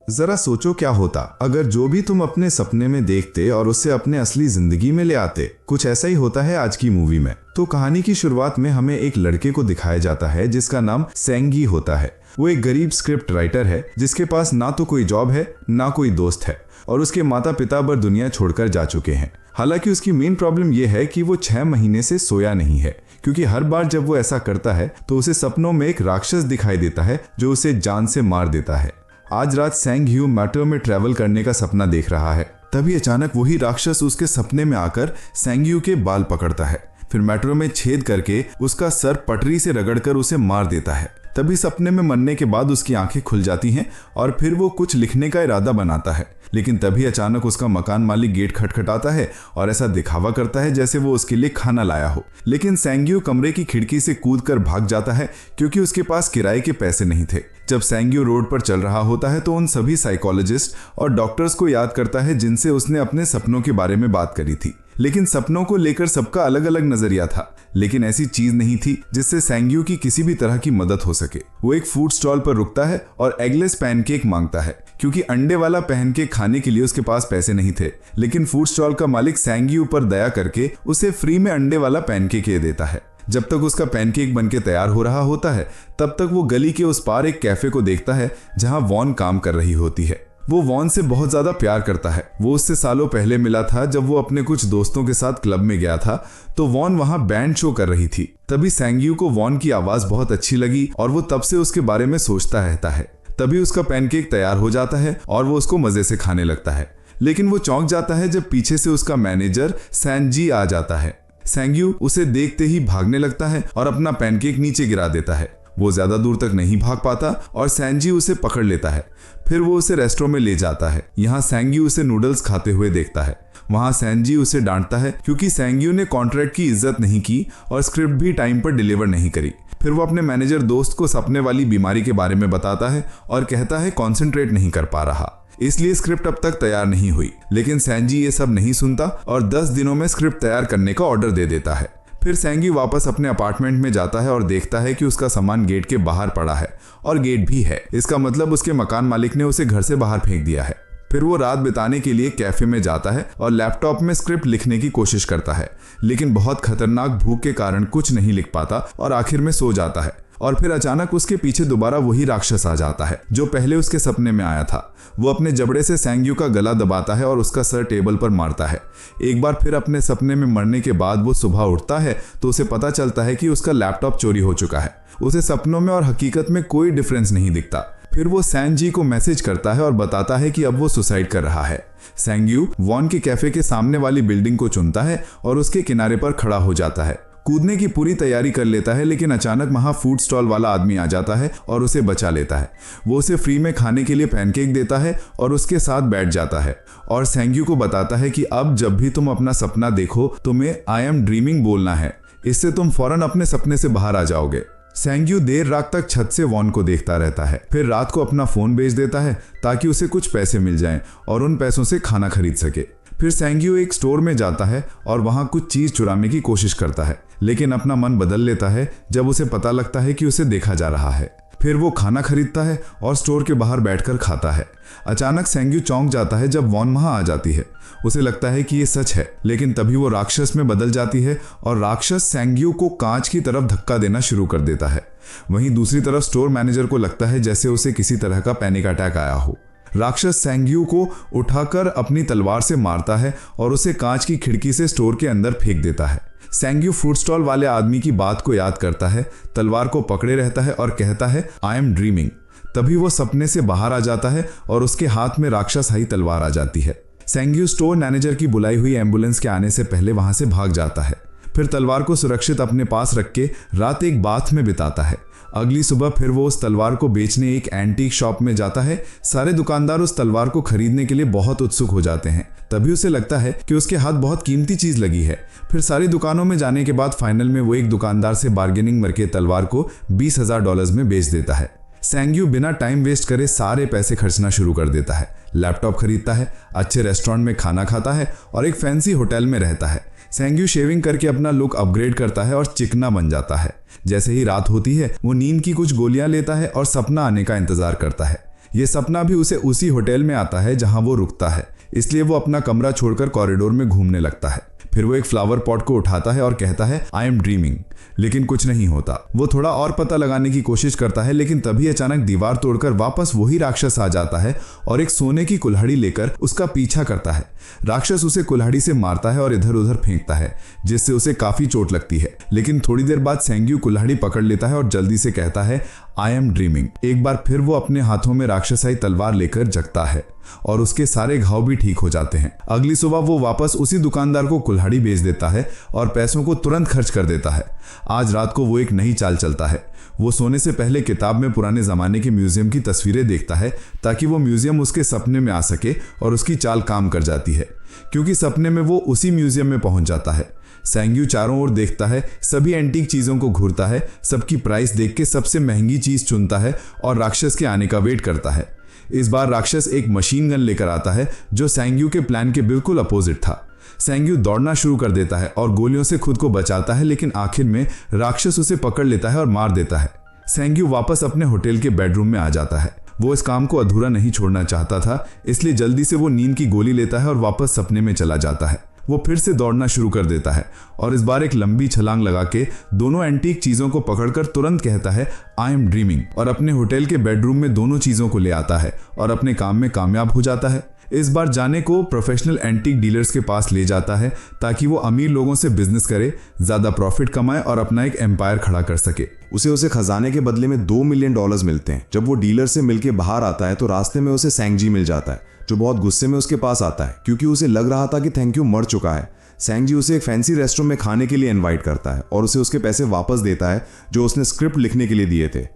जरा सोचो क्या होता अगर जो भी तुम अपने सपने में देखते और उसे अपने असली जिंदगी में ले आते। कुछ ऐसा ही होता है आज की मूवी में। तो कहानी की शुरुआत में हमें एक लड़के को दिखाया जाता है जिसका नाम सेंगी होता है। वो एक गरीब स्क्रिप्ट राइटर है जिसके पास ना तो कोई जॉब है ना कोई दोस्त है और उसके माता पिता बर दुनिया छोड़कर जा चुके हैं। हालांकि उसकी मेन प्रॉब्लम यह है कि वो 6 महीने से सोया नहीं है, क्योंकि हर बार जब वो ऐसा करता है तो उसे सपनों में एक राक्षस दिखाई देता है जो उसे जान से मार देता है। आज रात सेंग ह्यू मेट्रो में ट्रैवल करने का सपना देख रहा है। तभी अचानक वही राक्षस उसके सपने में आकर सेंग ह्यू के बाल पकड़ता है, फिर मेट्रो में छेद करके उसका सर पटरी से रगड़कर उसे मार देता है। तभी सपने में मरने के बाद उसकी आंखें खुल जाती हैं और फिर वो कुछ लिखने का इरादा बनाता है। लेकिन तभी अचानक उसका मकान मालिक गेट खटखटाता है और ऐसा दिखावा करता है जैसे वो उसके लिए खाना लाया हो। लेकिन सेंग ह्यू कमरे की खिड़की से कूदकर भाग जाता है क्योंकि उसके पास किराए के पैसे नहीं थे। जब सेंग ह्यू रोड पर चल रहा होता है तो उन सभी साइकोलॉजिस्ट और डॉक्टर्स को याद करता है जिनसे उसने अपने सपनों के बारे में बात करी थी। लेकिन सपनों को लेकर सबका अलग अलग नजरिया था, लेकिन ऐसी चीज नहीं थी जिससे सेंग ह्यू की किसी भी तरह की मदद हो सके। वो एक फूड स्टॉल पर रुकता है और एगलेस पैनकेक मांगता है क्योंकि अंडे वाला पैनकेक खाने के लिए उसके पास पैसे नहीं थे। लेकिन फूड स्टॉल का मालिक सेंग ह्यू पर दया करके उसे फ्री में अंडे वाला पैनकेक दे देता है। जब तक उसका पैनकेक बनके तैयार हो रहा होता है तब तक वो गली के उस पार एक कैफे को देखता है जहां वॉन काम कर रही होती है। वो वॉन से बहुत ज्यादा प्यार करता है। वो उससे सालों पहले मिला था जब वो अपने कुछ दोस्तों के साथ क्लब में गया था तो वॉन वहां बैंड शो कर रही थी। तभी सेंग ह्यू को वॉन की आवाज बहुत अच्छी लगी और वो तब से उसके बारे में सोचता रहता है। तभी उसका पैनकेक तैयार हो जाता है और वो उसको मजे से खाने लगता है। लेकिन वो चौंक जाता है जब पीछे से उसका मैनेजर सैनजी आ जाता है। सेंग ह्यू उसे देखते ही भागने लगता है और अपना पैनकेक नीचे गिरा देता है। वो ज्यादा दूर तक नहीं भाग पाता और सैनजी उसे पकड़ लेता है। फिर वो उसे रेस्टोरेंट में ले जाता है। यहाँ सेंग ह्यू उसे नूडल्स खाते हुए देखता है। वहाँ सैनजी उसे डांटता है क्योंकि सेंग ह्यू ने कॉन्ट्रैक्ट की इज्जत नहीं की और स्क्रिप्ट भी टाइम पर डिलीवर नहीं करी। फिर वो अपने मैनेजर दोस्त को सपने वाली बीमारी के बारे में बताता है और कहता है कॉन्सेंट्रेट नहीं कर पा रहा, इसलिए स्क्रिप्ट अब तक तैयार नहीं हुई। लेकिन सैनजी ये सब नहीं सुनता और 10 दिनों में स्क्रिप्ट तैयार करने का ऑर्डर दे देता है। फिर सेंग ह्यू वापस अपने अपार्टमेंट में जाता है और देखता है कि उसका सामान गेट के बाहर पड़ा है और गेट भी है। इसका मतलब उसके मकान मालिक ने उसे घर से बाहर फेंक दिया है। फिर वो रात बिताने के लिए कैफे में जाता है और लैपटॉप में स्क्रिप्ट लिखने की कोशिश करता है, लेकिन बहुत खतरनाक भूख के कारण कुछ नहीं लिख पाता और आखिर में सो जाता है। और फिर अचानक उसके पीछे दोबारा वही राक्षस आ जाता है जो पहले उसके सपने में आया था। वो अपने जबड़े से सेंग ह्यू का गला दबाता है और उसका सर टेबल पर मारता है। एक बार फिर अपने सपने में मरने के बाद वो सुबह उठता है तो उसे पता चलता है कि उसका लैपटॉप चोरी हो चुका है। उसे सपनों में और हकीकत में कोई डिफरेंस नहीं दिखता। फिर वो सैनजी को मैसेज करता है और बताता है कि अब वो सुसाइड कर रहा है। सेंग ह्यू वॉन के कैफे के सामने वाली बिल्डिंग को चुनता है और उसके किनारे पर खड़ा हो जाता है। कूदने की पूरी तैयारी कर लेता है, लेकिन अचानक वहां फूड स्टॉल वाला आदमी आ जाता है और उसे बचा लेता है। वो उसे फ्री में खाने के लिए पैनकेक देता है और उसके साथ बैठ जाता है और सेंग ह्यू को बताता है कि अब जब भी तुम अपना सपना देखो तुम्हें आई एम ड्रीमिंग बोलना है, इससे तुम फौरन अपने सपने से बाहर आ जाओगे। सेंग ह्यू देर रात तक छत से वॉन को देखता रहता है। फिर रात को अपना फोन बेच देता है ताकि उसे कुछ पैसे मिल जाएं और उन पैसों से खाना खरीद सके। फिर सेंग ह्यू एक स्टोर में जाता है और वहां कुछ चीज चुराने की कोशिश करता है, लेकिन अपना मन बदल लेता है जब उसे पता लगता है कि उसे देखा जा रहा है। फिर वो खाना खरीदता है और स्टोर के बाहर बैठकर खाता है। अचानक सेंग ह्यू चौंक जाता है जब वॉन वहां आ जाती है। उसे लगता है कि ये सच है, लेकिन तभी वो राक्षस में बदल जाती है और राक्षस सेंग ह्यू को कांच की तरफ धक्का देना शुरू कर देता है। वहीं दूसरी तरफ स्टोर मैनेजर को लगता है जैसे उसे किसी तरह का पैनिक अटैक आया हो। राक्षस सेंग ह्यू को उठाकर अपनी तलवार से मारता है और उसे कांच की खिड़की से स्टोर के अंदर फेंक देता है। सेंग ह्यू फूड स्टॉल वाले आदमी की बात को याद करता है, तलवार को पकड़े रहता है और कहता है आई एम ड्रीमिंग। तभी वो सपने से बाहर आ जाता है और उसके हाथ में राक्षसाई तलवार आ जाती है। सेंग ह्यू स्टोर मैनेजर की बुलाई हुई एम्बुलेंस के आने से पहले वहां से भाग जाता है। फिर तलवार को सुरक्षित अपने पास रख के रात एक बाथ में बिताता है। अगली सुबह फिर वो उस तलवार को बेचने एक एंटीक शॉप में जाता है। सारे दुकानदार उस तलवार को खरीदने के लिए बहुत उत्सुक हो जाते हैं। तभी उसे लगता है कि उसके हाथ बहुत कीमती चीज लगी है। फिर सारी दुकानों में जाने के बाद फाइनल में वो एक दुकानदार से बार्गेनिंग करके तलवार को $20,000 में बेच देता है। सेंग ह्यू बिना टाइम वेस्ट करे सारे पैसे खर्चना शुरू कर देता है। लैपटॉप खरीदता है, अच्छे रेस्टोरेंट में खाना खाता है और एक फैंसी होटल में रहता है। सेंग ह्यू शेविंग करके अपना लुक अपग्रेड करता है और चिकना बन जाता है। जैसे ही रात होती है वो नींद की कुछ गोलियां लेता है और सपना आने का इंतजार करता है। ये सपना भी उसे उसी होटल में आता है जहां वो रुकता है, इसलिए वो अपना कमरा छोड़कर कॉरिडोर में घूमने लगता है। फिर वो एक फ्लावर पॉट को उठाता है और कहता है आई एम ड्रीमिंग, लेकिन कुछ नहीं होता। वो थोड़ा और पता लगाने की कोशिश करता है, लेकिन तभी अचानक दीवार तोड़कर वापस वही राक्षस आ जाता है और एक सोने की कुल्हाड़ी लेकर उसका पीछा करता है। राक्षस उसे कुल्हाड़ी से मारता है और इधर उधर फेंकता है, जिससे उसे काफी चोट लगती है। लेकिन थोड़ी देर बाद सेंग्यू कुल्हाड़ी पकड़ लेता है और जल्दी से कहता है आई एम ड्रीमिंग। एक बार फिर वो अपने हाथों में राक्षसाई तलवार लेकर जगता है और उसके सारे घाव भी ठीक हो जाते हैं। अगली सुबह वो वापस उसी दुकानदार को कुल्हाड़ी बेच देता है और पैसों को तुरंत खर्च कर देता है। आज रात को वो एक नई चाल चलता है। वो सोने से पहले किताब में पुराने जमाने के म्यूजियम की तस्वीरें देखता है ताकि वो म्यूजियम उसके सपने में आ सके और उसकी चाल काम कर जाती है, क्योंकि सपने में वो उसी म्यूजियम में पहुंच जाता है। सेंग्यू चारों ओर देखता है, सभी एंटीक चीजों को घूरता है, सबकी प्राइस देख के सबसे महंगी चीज चुनता है और राक्षस के आने का वेट करता है। इस बार राक्षस एक मशीन गन लेकर आता है जो सेंग्यू के प्लान के बिल्कुल अपोजिट था। सेंग्यू दौड़ना शुरू कर देता है और गोलियों से खुद को बचाता है, लेकिन आखिर में राक्षस उसे पकड़ लेता है और मार देता है। सेंग्यू वापस अपने होटल के बेडरूम में आ जाता है। वो इस काम को अधूरा नहीं छोड़ना चाहता था, इसलिए जल्दी से वो नींद की गोली लेता है और वापस सपने में चला जाता है। वो फिर से दौड़ना शुरू कर देता है और इस बार एक लंबी छलांग लगा के दोनों एंटीक चीजों को पकड़कर तुरंत कहता है आई एम ड्रीमिंग और अपने होटल के बेडरूम में दोनों चीजों को ले आता है और अपने काम में कामयाब हो जाता है। इस बार जाने को प्रोफेशनल एंटीक डीलर्स के पास ले जाता है ताकि वो अमीर लोगों से बिजनेस करे, ज्यादा प्रॉफिट कमाए और अपना एक एम्पायर खड़ा कर सके। उसे खजाने के बदले में $2 मिलियन मिलते हैं। जब वो डीलर से मिलके बाहर आता है तो रास्ते में उसे सेंगजी मिल जाता है, जो बहुत गुस्से में उसके पास आता है क्योंकि उसे लग रहा था कि थैंक यू मर चुका है। सेंगजी उसे एक फैंसी रेस्टोरेंट में खाने के लिए इनवाइट करता है और उसे उसके पैसे वापस देता है जो उसने स्क्रिप्ट लिखने के लिए दिए थे।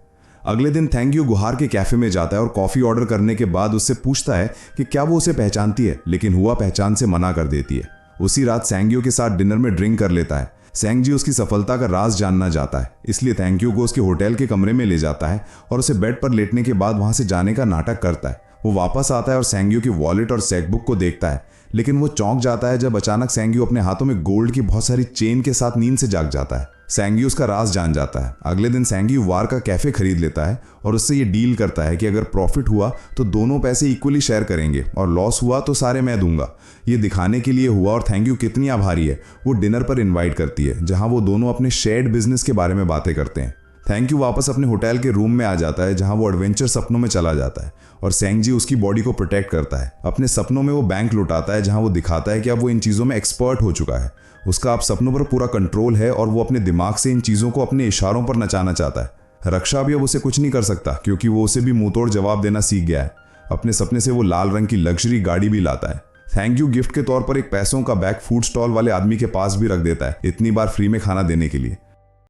अगले दिन थैंक गुहार के कैफे में जाता है और कॉफी ऑर्डर करने के बाद उससे पूछता है कि क्या वो उसे पहचानती है, लेकिन हुआ पहचान से मना कर देती है। उसी रात सेंग्यू के साथ डिनर में ड्रिंक कर लेता है। सेंगजी उसकी सफलता का राज जानना चाहता है, इसलिए थैंक को उसके होटल के कमरे में ले जाता है और उसे बेड पर लेटने के बाद वहां से जाने का नाटक करता है। वो वापस आता है और सेंग्यू की वॉलेट और चेकबुक को देखता है, लेकिन वो चौंक जाता है जब अचानक सेंग्यू अपने हाथों में गोल्ड की बहुत सारी चेन के साथ नींद से जाग जाता है। सेंग्यू उसका राज जान जाता है। अगले दिन सेंग्यू वार का कैफे खरीद लेता है और उससे ये डील करता है कि अगर प्रॉफिट हुआ तो दोनों पैसे इक्वली शेयर करेंगे और लॉस हुआ तो सारे मैं दूंगा। ये दिखाने के लिए हुआ और थैंक यू कितनी आभारी है, वो डिनर पर इनवाइट करती है जहां वो दोनों अपने शेयर्ड बिजनेस के बारे में बातें करते हैं। थैंक यू वापस अपने होटल के रूम में आ जाता है जहां वो एडवेंचर सपनों में चला जाता है और सेंगजी उसकी बॉडी को प्रोटेक्ट करता है। अपने सपनों में वो बैंक लुटाता है जहां वो दिखाता है कि अब वो इन चीजों में एक्सपर्ट हो चुका है। उसका अब सपनों पर पूरा कंट्रोल है और वो अपने दिमाग से इन चीजों को अपने इशारों पर नचाना चाहता है। रक्षा भी अब उसे कुछ नहीं कर सकता क्योंकि वो उसे भी मुंहतोड़ जवाब देना सीख गया है। अपने सपने से वो लाल रंग की लग्जरी गाड़ी भी लाता है। थैंक यू गिफ्ट के तौर पर एक पैसों का बैग फूड स्टॉल वाले आदमी के पास भी रख देता है, इतनी बार फ्री में खाना देने के लिए।